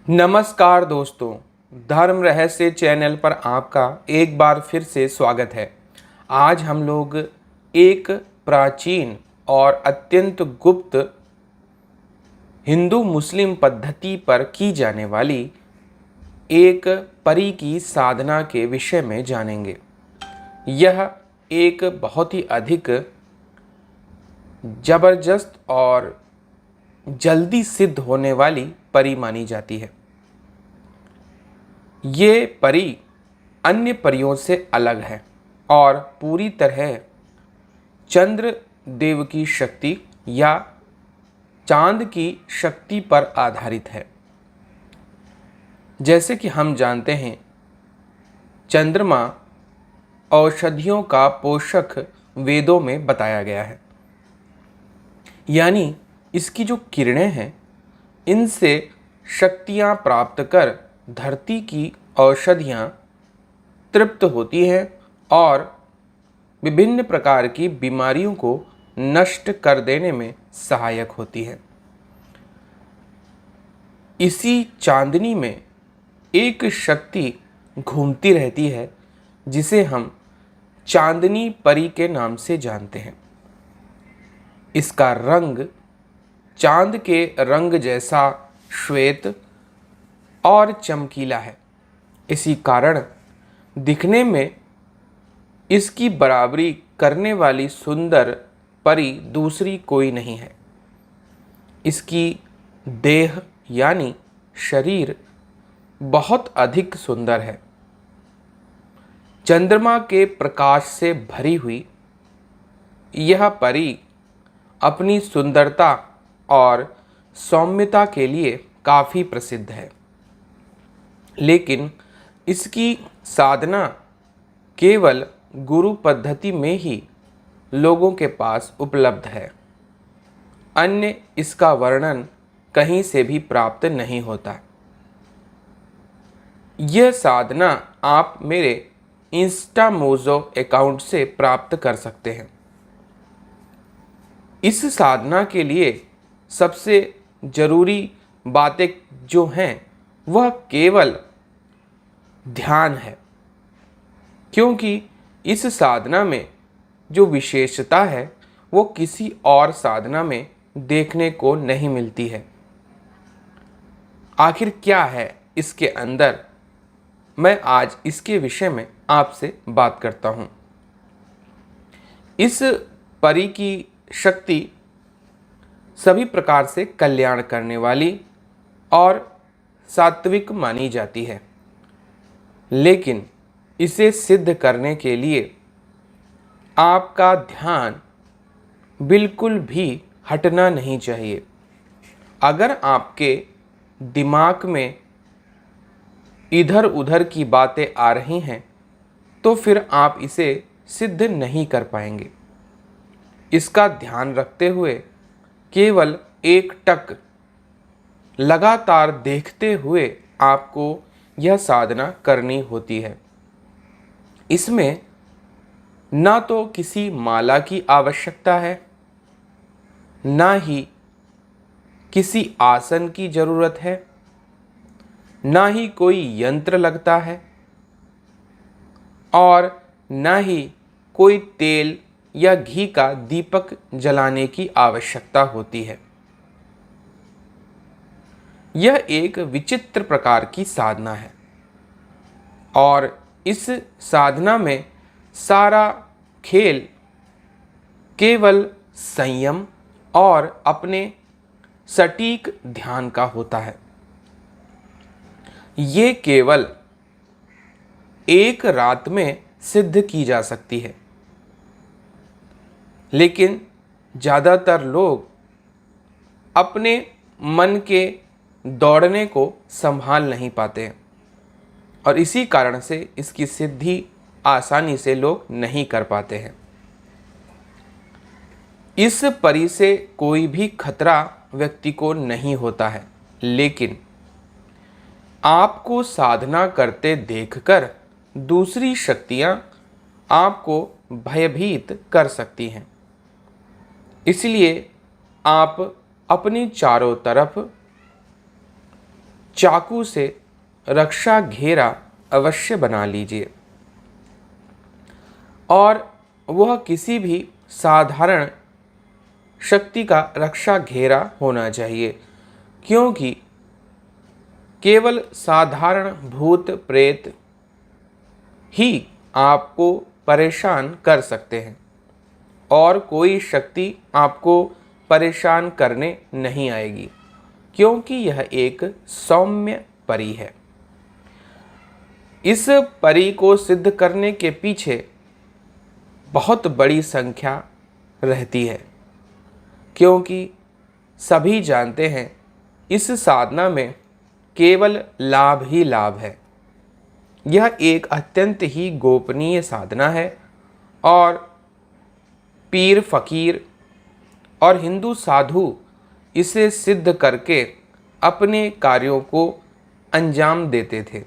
नमस्कार दोस्तों, धर्म रहस्य चैनल पर आपका एक बार फिर से स्वागत है। आज हम लोग एक प्राचीन और अत्यंत गुप्त हिंदू मुस्लिम पद्धति पर की जाने वाली एक परी की साधना के विषय में जानेंगे। यह एक बहुत ही अधिक जबरदस्त और जल्दी सिद्ध होने वाली परी मानी जाती है। ये परी अन्य परियों से अलग है और पूरी तरह चंद्र देव की शक्ति या चांद की शक्ति पर आधारित है। जैसे कि हम जानते हैं, चंद्रमा औषधियों का पोषक वेदों में बताया गया है। यानी इसकी जो किरणें हैं, इनसे शक्तियां प्राप्त कर धरती की औषधियां तृप्त होती हैं और विभिन्न प्रकार की बीमारियों को नष्ट कर देने में सहायक होती है। इसी चांदनी में एक शक्ति घूमती रहती है जिसे हम चांदनी परी के नाम से जानते हैं। इसका रंग चांद के रंग जैसा श्वेत और चमकीला है। इसी कारण दिखने में इसकी बराबरी करने वाली सुंदर परी दूसरी कोई नहीं है। इसकी देह यानी शरीर बहुत अधिक सुंदर है। चंद्रमा के प्रकाश से भरी हुई यह परी अपनी सुंदरता और सौम्यता के लिए काफ़ी प्रसिद्ध है, लेकिन इसकी साधना केवल गुरु पद्धति में ही लोगों के पास उपलब्ध है। अन्य इसका वर्णन कहीं से भी प्राप्त नहीं होता। यह साधना आप मेरे इंस्टामोजो अकाउंट से प्राप्त कर सकते हैं। इस साधना के लिए सबसे ज़रूरी बातें जो हैं वह केवल ध्यान है, क्योंकि इस साधना में जो विशेषता है वो किसी और साधना में देखने को नहीं मिलती है। आखिर क्या है इसके अंदर, मैं आज इसके विषय में आपसे बात करता हूँ। इस परी की शक्ति सभी प्रकार से कल्याण करने वाली और सात्विक मानी जाती है, लेकिन इसे सिद्ध करने के लिए आपका ध्यान बिल्कुल भी हटना नहीं चाहिए। अगर आपके दिमाग में इधर उधर की बातें आ रही हैं तो फिर आप इसे सिद्ध नहीं कर पाएंगे। इसका ध्यान रखते हुए केवल एक टक लगातार देखते हुए आपको यह साधना करनी होती है। इसमें ना तो किसी माला की आवश्यकता है, ना ही किसी आसन की ज़रूरत है, ना ही कोई यंत्र लगता है और ना ही कोई तेल या घी का दीपक जलाने की आवश्यकता होती है। यह एक विचित्र प्रकार की साधना है और इस साधना में सारा खेल केवल संयम और अपने सटीक ध्यान का होता है। ये केवल एक रात में सिद्ध की जा सकती है, लेकिन ज़्यादातर लोग अपने मन के दौड़ने को संभाल नहीं पाते हैं और इसी कारण से इसकी सिद्धि आसानी से लोग नहीं कर पाते हैं। इस परी से कोई भी खतरा व्यक्ति को नहीं होता है, लेकिन आपको साधना करते देखकर दूसरी शक्तियां आपको भयभीत कर सकती हैं। इसलिए आप अपनी चारों तरफ चाकू से रक्षा घेरा अवश्य बना लीजिए और वह किसी भी साधारण शक्ति का रक्षा घेरा होना चाहिए, क्योंकि केवल साधारण भूत प्रेत ही आपको परेशान कर सकते हैं और कोई शक्ति आपको परेशान करने नहीं आएगी, क्योंकि यह एक सौम्य परी है। इस परी को सिद्ध करने के पीछे बहुत बड़ी संख्या रहती है, क्योंकि सभी जानते हैं इस साधना में केवल लाभ ही लाभ है। यह एक अत्यंत ही गोपनीय साधना है और पीर फकीर और हिंदू साधु इसे सिद्ध करके अपने कार्यों को अंजाम देते थे।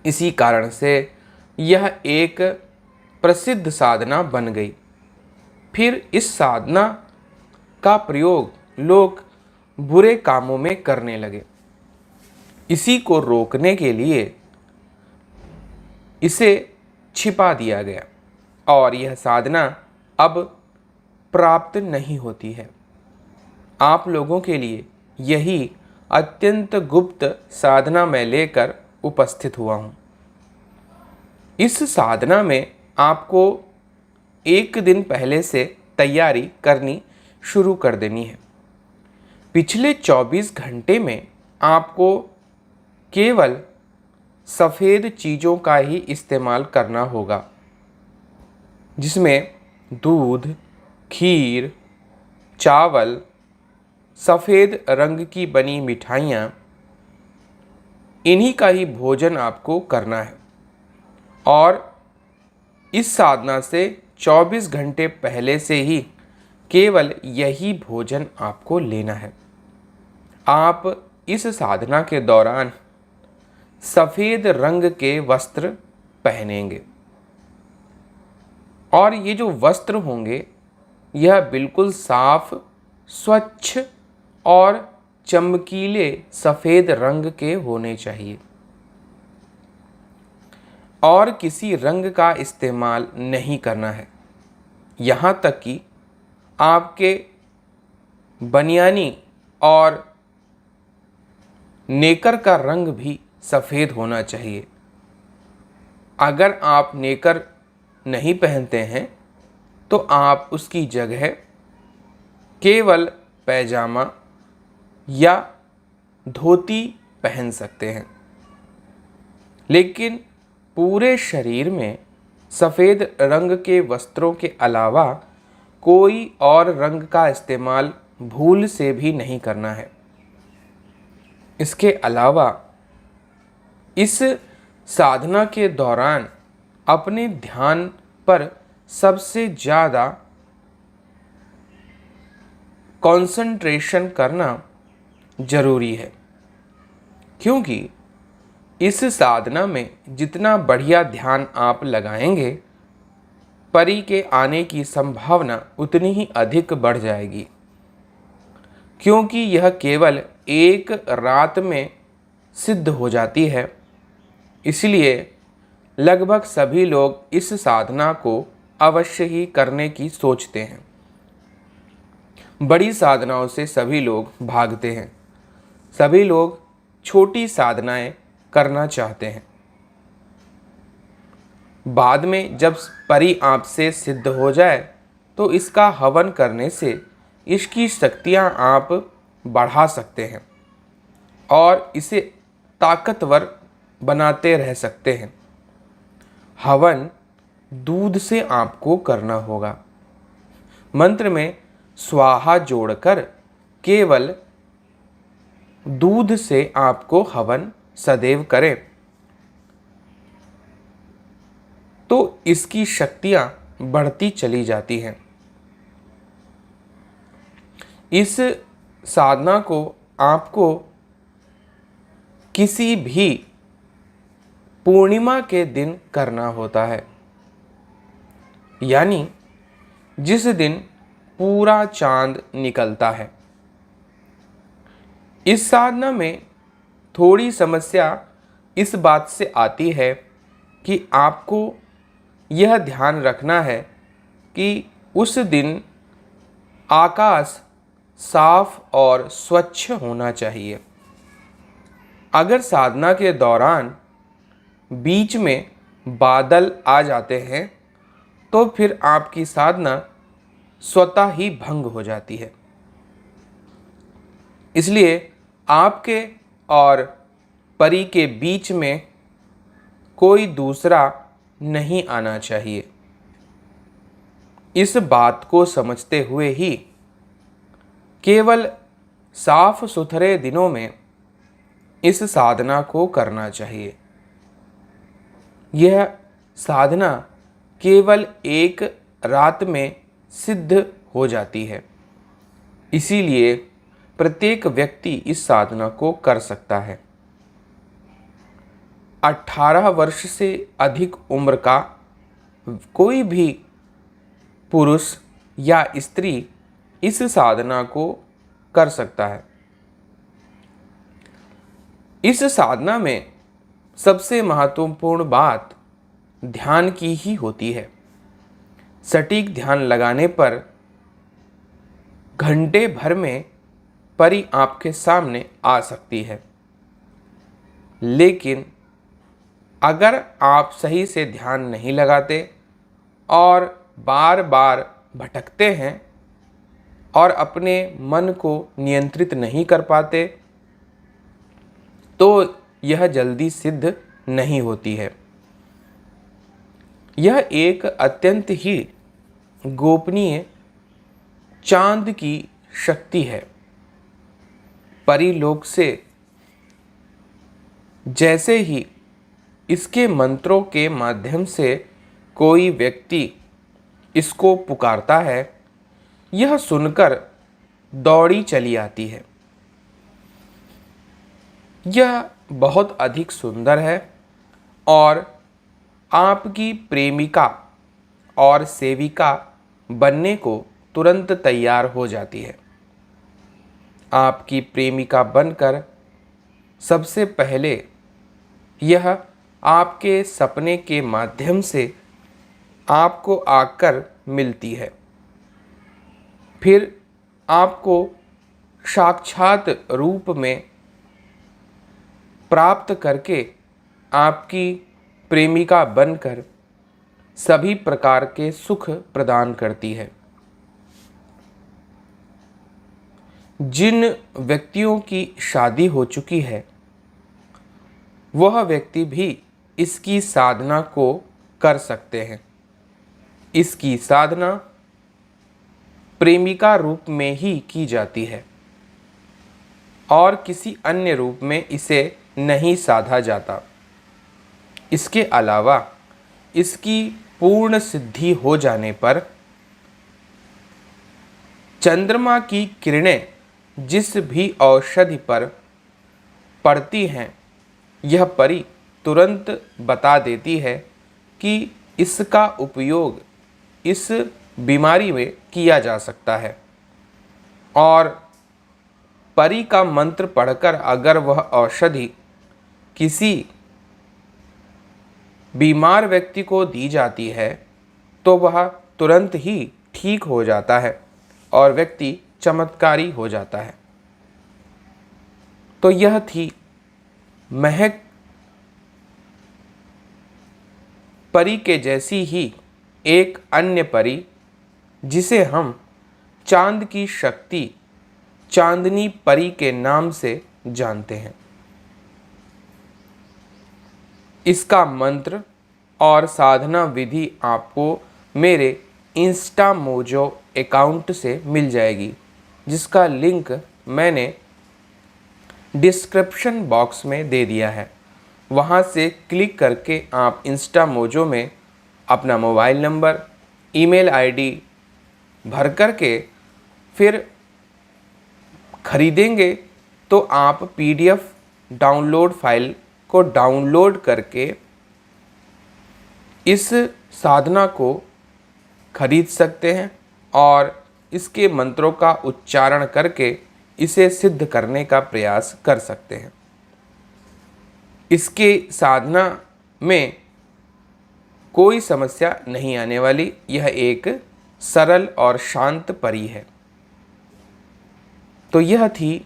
इसी कारण से यह एक प्रसिद्ध साधना बन गई। फिर इस साधना का प्रयोग लोग बुरे कामों में करने लगे। इसी को रोकने के लिए इसे छिपा दिया गया और यह साधना अब प्राप्त नहीं होती है। आप लोगों के लिए यही अत्यंत गुप्त साधना मैं लेकर उपस्थित हुआ हूँ। इस साधना में आपको एक दिन पहले से तैयारी करनी शुरू कर देनी है। पिछले 24 घंटे में आपको केवल सफ़ेद चीज़ों का ही इस्तेमाल करना होगा, जिसमें दूध, खीर, चावल, सफ़ेद रंग की बनी मिठाइयाँ, इन्हीं का ही भोजन आपको करना है। और इस साधना से 24 घंटे पहले से ही केवल यही भोजन आपको लेना है। आप इस साधना के दौरान सफ़ेद रंग के वस्त्र पहनेंगे और ये जो वस्त्र होंगे यह बिल्कुल साफ, स्वच्छ और चमकीले सफ़ेद रंग के होने चाहिए और किसी रंग का इस्तेमाल नहीं करना है। यहाँ तक कि आपके बनियानी और नेकर का रंग भी सफ़ेद होना चाहिए। अगर आप नेकर नहीं पहनते हैं तो आप उसकी जगह केवल पैजामा या धोती पहन सकते हैं, लेकिन पूरे शरीर में सफ़ेद रंग के वस्त्रों के अलावा कोई और रंग का इस्तेमाल भूल से भी नहीं करना है। इसके अलावा इस साधना के दौरान अपने ध्यान पर सबसे ज़्यादा कंसंट्रेशन करना ज़रूरी है, क्योंकि इस साधना में जितना बढ़िया ध्यान आप लगाएंगे, परी के आने की संभावना उतनी ही अधिक बढ़ जाएगी, क्योंकि यह केवल एक रात में सिद्ध हो जाती है। इसलिए लगभग सभी लोग इस साधना को अवश्य ही करने की सोचते हैं। बड़ी साधनाओं से सभी लोग भागते हैं। सभी लोग छोटी साधनाएं करना चाहते हैं। बाद में जब परी आपसे सिद्ध हो जाए तो इसका हवन करने से इसकी शक्तियां आप बढ़ा सकते हैं और इसे ताकतवर बनाते रह सकते हैं। हवन दूध से आपको करना होगा। मंत्र में स्वाहा जोड़कर केवल दूध से आपको हवन सदैव करें तो इसकी शक्तियां बढ़ती चली जाती हैं। इस साधना को आपको किसी भी पूर्णिमा के दिन करना होता है, यानी जिस दिन पूरा चांद निकलता है। इस साधना में थोड़ी समस्या इस बात से आती है कि आपको यह ध्यान रखना है कि उस दिन आकाश साफ और स्वच्छ होना चाहिए। अगर साधना के दौरान बीच में बादल आ जाते हैं तो फिर आपकी साधना स्वतः ही भंग हो जाती है। इसलिए आपके और परी के बीच में कोई दूसरा नहीं आना चाहिए। इस बात को समझते हुए ही केवल साफ सुथरे दिनों में इस साधना को करना चाहिए। यह साधना केवल एक रात में सिद्ध हो जाती है, इसीलिए प्रत्येक व्यक्ति इस साधना को कर सकता है। 18 वर्ष से अधिक उम्र का कोई भी पुरुष या स्त्री इस साधना को कर सकता है। इस साधना में सबसे महत्वपूर्ण बात ध्यान की ही होती है। सटीक ध्यान लगाने पर घंटे भर में परी आपके सामने आ सकती है, लेकिन अगर आप सही से ध्यान नहीं लगाते और बार बार भटकते हैं और अपने मन को नियंत्रित नहीं कर पाते तो यह जल्दी सिद्ध नहीं होती है। यह एक अत्यंत ही गोपनीय चांद की शक्ति है। परिलोक से जैसे ही इसके मंत्रों के माध्यम से कोई व्यक्ति इसको पुकारता है, यह सुनकर दौड़ी चली आती है। यह बहुत अधिक सुंदर है और आपकी प्रेमिका और सेविका बनने को तुरंत तैयार हो जाती है। आपकी प्रेमिका बनकर सबसे पहले यह आपके सपने के माध्यम से आपको आकर मिलती है, फिर आपको साक्षात रूप में प्राप्त करके आपकी प्रेमिका बनकर सभी प्रकार के सुख प्रदान करती है। जिन व्यक्तियों की शादी हो चुकी है वह व्यक्ति भी इसकी साधना को कर सकते हैं। इसकी साधना प्रेमिका रूप में ही की जाती है और किसी अन्य रूप में इसे नहीं साधा जाता। इसके अलावा इसकी पूर्ण सिद्धि हो जाने पर चंद्रमा की किरणें जिस भी औषधि पर पड़ती हैं, यह परी तुरंत बता देती है कि इसका उपयोग इस बीमारी में किया जा सकता है। और परी का मंत्र पढ़कर अगर वह औषधि किसी बीमार व्यक्ति को दी जाती है तो वह तुरंत ही ठीक हो जाता है और व्यक्ति चमत्कारी हो जाता है। तो यह थी महक परी के जैसी ही एक अन्य परी जिसे हम चांद की शक्ति चांदनी परी के नाम से जानते हैं। इसका मंत्र और साधना विधि आपको मेरे इंस्टा मोजो अकाउंट से मिल जाएगी, जिसका लिंक मैंने डिस्क्रिप्शन बॉक्स में दे दिया है। वहाँ से क्लिक करके आप इंस्टा मोजो में अपना मोबाइल नंबर, ईमेल आईडी भर करके फिर खरीदेंगे तो आप पीडीएफ डाउनलोड फाइल को डाउनलोड करके इस साधना को खरीद सकते हैं और इसके मंत्रों का उच्चारण करके इसे सिद्ध करने का प्रयास कर सकते हैं। इसके साधना में कोई समस्या नहीं आने वाली। यह एक सरल और शांत परी है। तो यह थी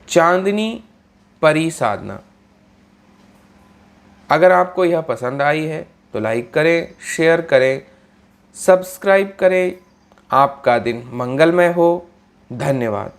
चांदनी परी साधना। अगर आपको यह पसंद आई है तो लाइक करें, शेयर करें, सब्सक्राइब करें। आपका दिन मंगलमय हो। धन्यवाद।